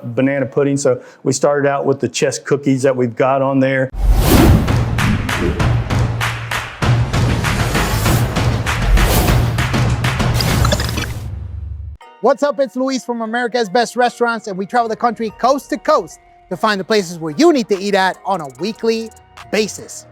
banana pudding. So we started out with the chess cookies that we've got on there. What's up, it's Luis from America's Best Restaurants, and we travel the country coast to coast to find the places where you need to eat at on a weekly basis.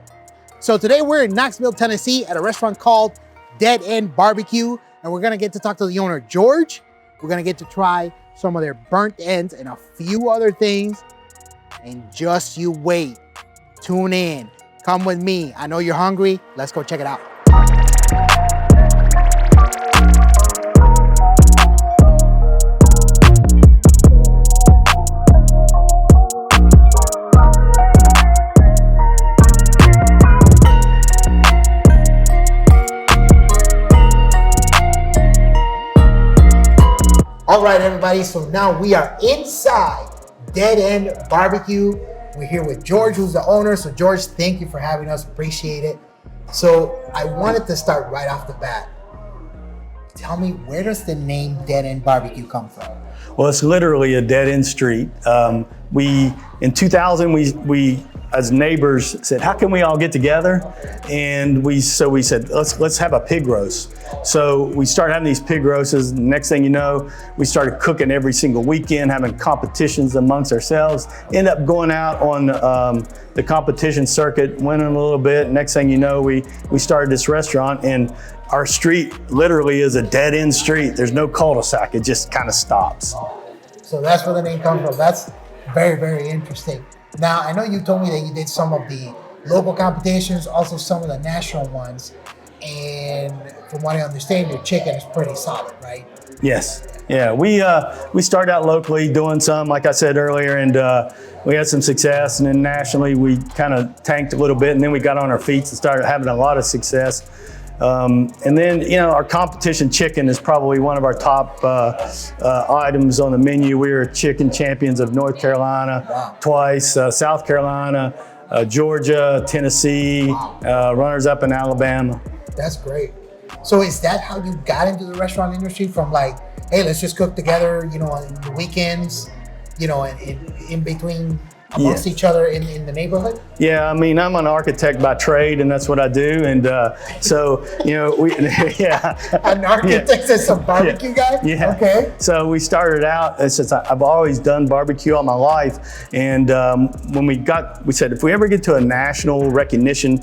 So today we're in Knoxville, Tennessee at a restaurant called Dead End BBQ, and we're gonna get to talk to the owner, George. We're gonna get to try some of their burnt ends and a few other things, and just you wait. Tune in, come with me. I know you're hungry, let's go check it out. All right, everybody, so now we are inside Dead End BBQ. We're here with George, who's the owner. So George, thank you for having us, appreciate it. So I wanted to start right off the bat. Tell me, where does the name Dead End BBQ come from? Well, it's literally a dead end street. In 2000, we as neighbors said, how can we all get together? And we said, let's have a pig roast. So we started having these pig roasts. Next thing you know, we started cooking every single weekend, having competitions amongst ourselves. End up going out on the competition circuit, winning a little bit. Next thing you know, we started this restaurant, and our street literally is a dead end street. There's no cul-de-sac, it just kind of stops. So that's where the name comes from. That's very, very interesting. Now, I know you told me that you did some of the local competitions, also some of the national ones. And from what I understand, your chicken is pretty solid, right? Yes. Yeah, we started out locally doing some, like I said earlier, and we had some success. And then nationally, we kind of tanked a little bit, and then we got on our feet and started having a lot of success. And then, you know, our competition chicken is probably one of our top items on the menu. We were chicken champions of North Carolina twice, South Carolina, Georgia, Tennessee, runners up in Alabama. That's great. So is that how you got into the restaurant industry, from like, hey, let's just cook together, you know, on the weekends, you know, and in between amongst each other in the neighborhood? Yeah, I mean, I'm an architect by trade, and that's what I do. And so, you know, An architect is a barbecue guy? Yeah. Okay. So we started out, since I've always done barbecue all my life. And when we said, if we ever get to a national recognition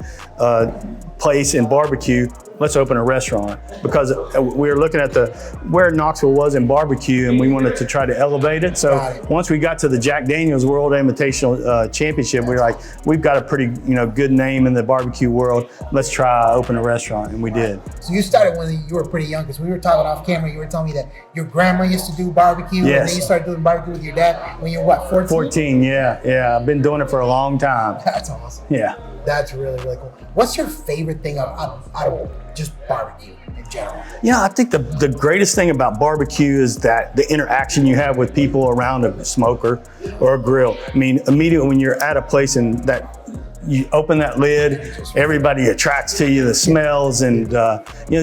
place in barbecue, let's open a restaurant, because we were looking at where Knoxville was in barbecue, and we wanted to try to elevate it. So once we got to the Jack Daniel's World Invitational Championship, we were like, we've got a pretty good name in the barbecue world. Let's try open a restaurant, and we did. So you started when you were pretty young, because we were talking off camera. You were telling me that your grandma used to do barbecue, yes, and then you started doing barbecue with your dad when you were what, 14? 14, yeah. I've been doing it for a long time. That's awesome. Yeah. That's really, really cool. What's your favorite thing out of just barbecue in general? Yeah, I think the greatest thing about barbecue is that the interaction you have with people around a smoker or a grill. I mean, immediately when you're at a place and that you open that lid, everybody attracts to you, the smells, and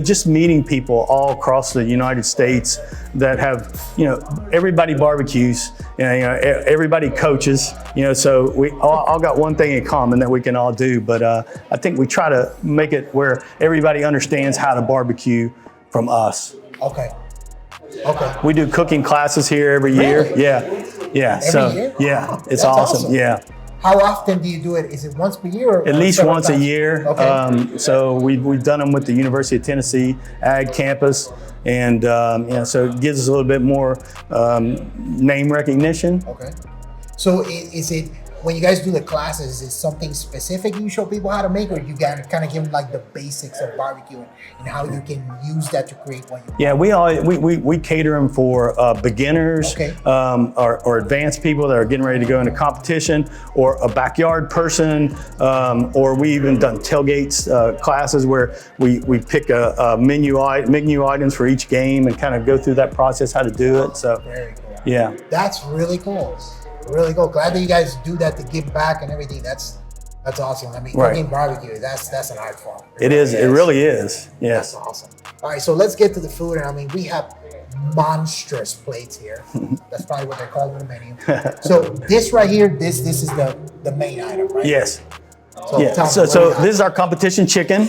just meeting people all across the United States that have, everybody barbecues, everybody coaches, so we all got one thing in common that we can all do. But I think we try to make it where everybody understands how to barbecue from us. Okay. We do cooking classes here every year. Really? Yeah. Every year? Yeah, it's That's awesome. Yeah. How often do you do it? Is it once per year? Or at least once a year. Okay. So we've done them with the University of Tennessee Ag Campus, and so it gives us a little bit more name recognition. Okay. So is it, when you guys do the classes, is it something specific you show people how to make, or you gotta kind of give them like the basics of barbecue and how you can use that to create what you? Yeah, we cater them for beginners, okay, or advanced people that are getting ready to go into competition, or a backyard person, or we even done tailgates classes where we pick a menu items for each game and kind of go through that process, how to do it. So very cool. Yeah, that's really cool. Really cool. Glad that you guys do that to give back and everything. That's awesome. I mean, cooking barbecue, that's an art form. It is. It really is. Yes. That's awesome. All right, so let's get to the food. And I mean, we have monstrous plates here. That's probably what they're called in the menu. So this right here, this is the main item, right? Yes. So Yeah. tell me, So what do we got? this is our competition chicken,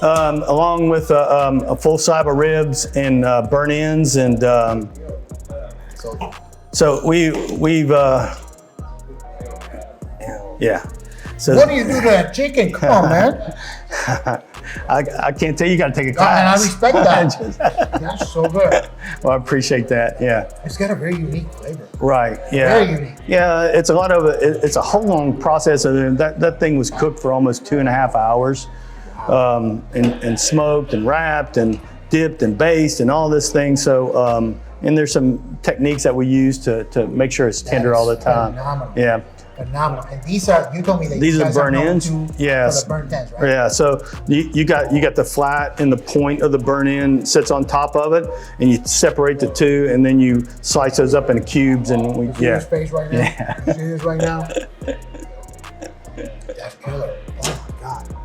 along with a full slab of ribs and burnt ends, and so we've yeah. So what do you do to that chicken? Come on, man. I can't tell you. You got to take a And I class. respect that. That's so good. Well, I appreciate that. Yeah. It's got a very unique flavor. Right. Yeah. Very unique. Yeah. It's a lot of it's a whole long process. And that thing was cooked for almost 2.5 hours, and smoked and wrapped and dipped and based and all this thing. So and there's some techniques that we use to make sure it's tender all the time. Phenomenal. Yeah. Phenomenal. And these are, you told me that These you are guys burnt known ends. to- Yes. For the burnt ends, right? Yeah, so you got the flat and the point of the burnt end sits on top of it, and you separate the two, and then you slice those up into cubes, and we You see his face right now? Yeah. You see this right now? That's killer. Oh my God.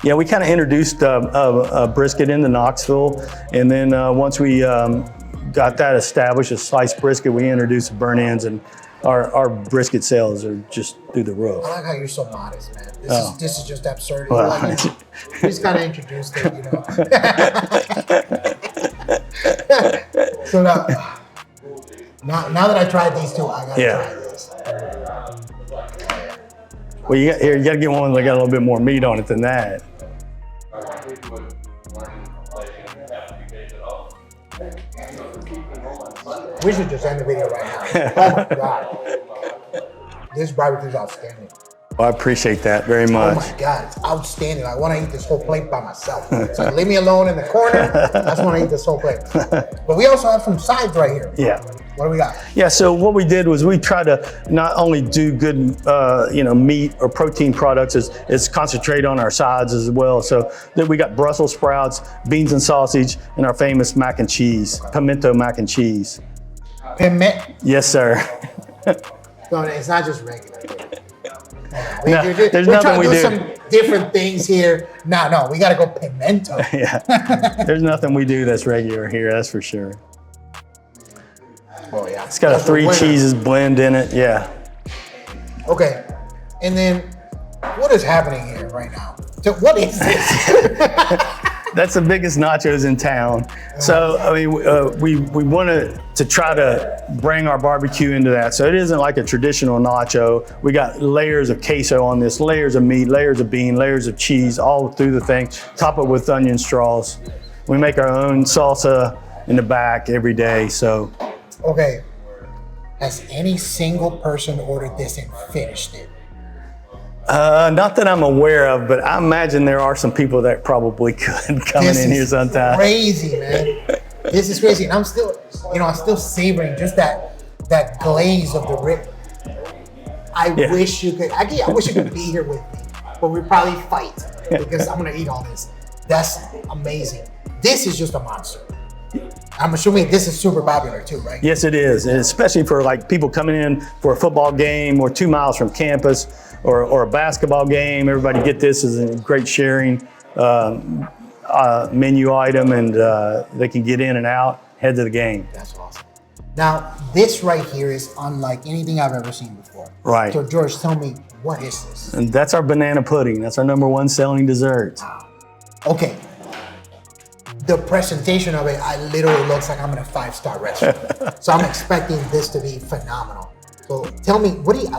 Yeah, we kind of introduced a brisket into Knoxville, and then once we got that established, a sliced brisket, we introduced the burnt ends, and our brisket sales are just through the roof. I like how you're so modest, man. This is just absurd. Well, Like, you just kind of introduced it, you know. So now that I tried these two, I gotta try this. Well, you got to get one that got a little bit more meat on it than that. We should just end the video right now. Oh my God. This barbecue is outstanding. Well, I appreciate that very Oh much. my God, it's outstanding. I want to eat this whole plate by myself. So leave me alone in the corner. I just want to eat this whole plate. But we also have some sides right here. Yeah. What do we got? Yeah, so what we did was we tried to not only do good, meat or protein products, is concentrate on our sides as well. So then we got Brussels sprouts, beans and sausage, and our famous mac and cheese, pimento mac and cheese. Pimento. Yes, sir. So it's not just regular. No, there's we're nothing trying to we do do. some different things here. No, we got to go pimento. Yeah, there's nothing we do that's regular here, that's for sure. Oh yeah. It's got a That's the 3 winner. cheeses blend in it, yeah. Okay, and then what is happening here right now? So what is this? That's the biggest nachos in town. So, I mean, we wanted to try to bring our barbecue into that. So it isn't like a traditional nacho. We got layers of queso on this, layers of meat, layers of bean, layers of cheese, all through the thing. Top it with onion straws. We make our own salsa in the back every day, so. Okay, has any single person ordered this and finished it? Not that I'm aware of, but I imagine there are some people that probably could coming This in here is sometime. crazy, man. This is crazy, and I'm still savoring just that glaze of the rib. I wish you could. I wish you could be here with me, but we'd probably fight because I'm gonna eat all this. That's amazing. This is just a monster. I'm assuming this is super popular too, right? Yes, it is, and especially for like people coming in for a football game or 2 miles from campus or a basketball game. Everybody get this as a great sharing menu item, and they can get in and out, head to the game. That's awesome. Now, this right here is unlike anything I've ever seen before. Right. So George, tell me, what is this? And that's our banana pudding. That's our #1 selling dessert. Okay. The presentation of it, literally looks like I'm in a 5-star restaurant. So I'm expecting this to be phenomenal. So tell me,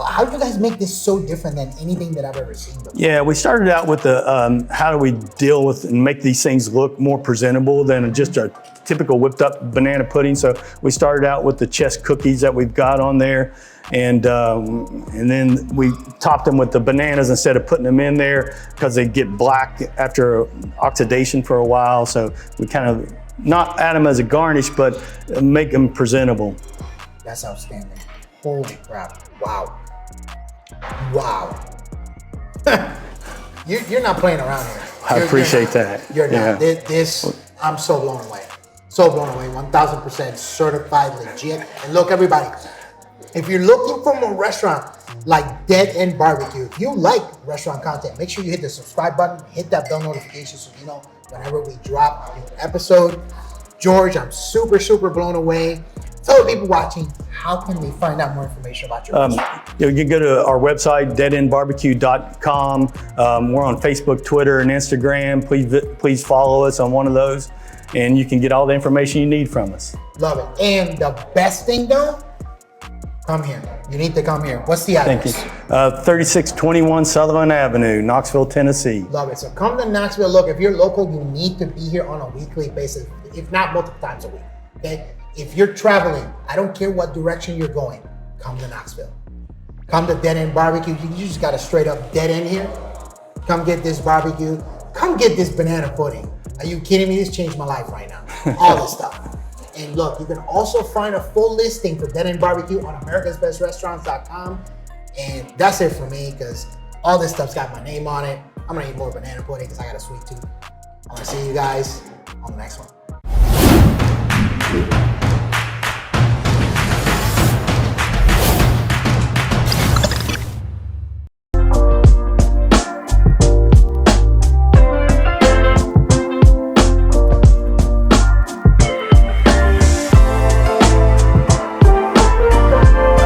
how do you guys make this so different than anything that I've ever seen before? Yeah, we started out with the how do we deal with and make these things look more presentable than just a typical whipped up banana pudding. So we started out with the chess cookies that we've got on there, and then we topped them with the bananas instead of putting them in there because they get black after oxidation for a while. So we kind of not add them as a garnish, but make them presentable. That's outstanding. Holy crap. Wow. Wow. You're not playing around here. I appreciate that. You're not. Yeah. This, I'm so blown away. So blown away. 1000% certified legit. And look, everybody, if you're looking for a restaurant like Dead End BBQ, if you like restaurant content, make sure you hit the subscribe button, hit that bell notification so you know whenever we drop a new episode. George, I'm super blown away. Tell the people watching, how can they find out more information about your restaurant? You can go to our website, deadendbarbeque.com. We're on Facebook, Twitter, and Instagram. Please follow us on one of those, and you can get all the information you need from us. Love it. And the best thing though, come here. You need to come here. What's the address? Thank you. 3621 Sutherland Avenue, Knoxville, Tennessee. Love it. So come to Knoxville. Look, if you're local, you need to be here on a weekly basis, if not multiple times a week. Okay? If you're traveling, I don't care what direction you're going, come to Knoxville. Come to Dead End BBQ. You just got a straight up dead end here. Come get this barbecue. Come get this banana pudding. Are you kidding me? This changed my life right now. All this stuff. And look, you can also find a full listing for Dead End BBQ on americasbestrestaurants.com. And that's it for me, because all this stuff's got my name on it. I'm gonna eat more banana pudding because I got a sweet tooth. I'm gonna see you guys on the next one.